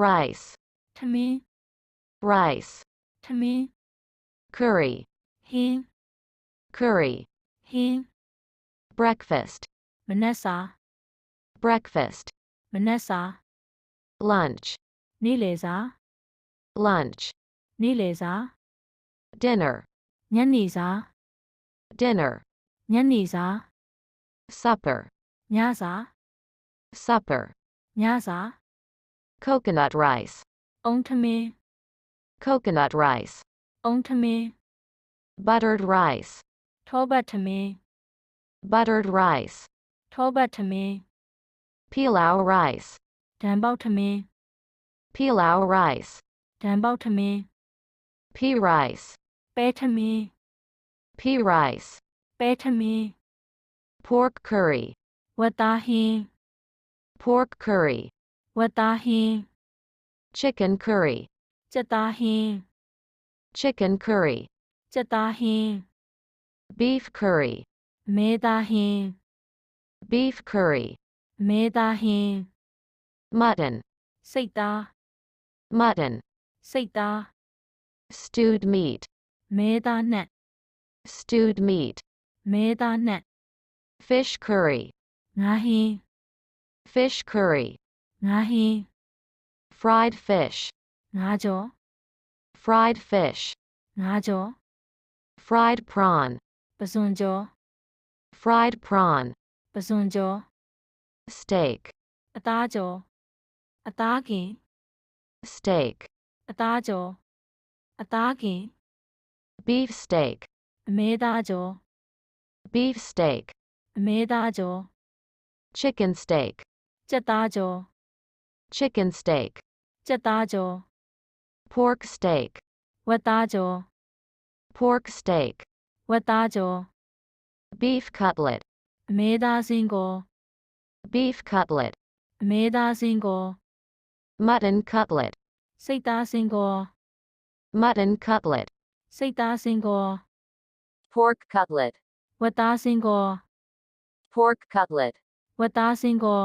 rice, ထမင်း rice, ထမင်း curry, ဟင်း curry, ဟင်း breakfast, မနက်စာ breakfast, မနက်စာ lunch, နေ့လယ်စာ lunch, နေ့လယ်စာ dinner, ညနေစာ dinner, ညနေစာ supper, ညစာ supper, ညစာ coconut rice, အုံထမင်း coconut rice, အုံထမင်း buttered rice, ထောပတ်ထမင်း buttered rice, ထောပတ်ထမင်း pilau rice, ဒံပေါက်ထမင်း pilau rice, ဒံပေါက်ထမင်း pea rice, ပဲထမင်း pea rice, ပဲထမင်း pork curry, ဝက်သားဟင်း pork curry, ဝက်သားဟင်း chicken curry, ကြက်သားဟင်း chicken curry, ကြက်သားဟင်း beef curry, မဲသားဟင်း beef curry, မဲသားဟင်း mutton, စိတ်သား mutton, စိတ်သား stewed meat, မဲသားနှက် stewed meat, မဲသားနှက် fish curry, ငါးဟင်း fish curry, ငါးဟင်း fried fish, ငါးကြော် fried fish, ငါးကြော် fried prawn, ပစွန်ကြော် fried prawn, ပစွန်ကြော် steak, အသားကြော်အသားကင် steak, အသားကြော်အသားကင် beef steak, အမဲသားကြော် beef steak, အမဲသားကြော် chicken steak, ကြက်သားကြော် chicken steak, ကြက်သားကြော် pork steak, ဝက်သားကြော် pork steak, ဝက်သားကြော် beef cutlet, အမဲသားစင်းကို beef cutlet, အမဲသားစင်းကို mutton cutlet, စိတ်သားစင်းကို mutton cutlet, စိတ်သားစင်းကို pork cutlet, ဝက်သားစင်းကို pork cutlet, ဝက်သားစင်းကို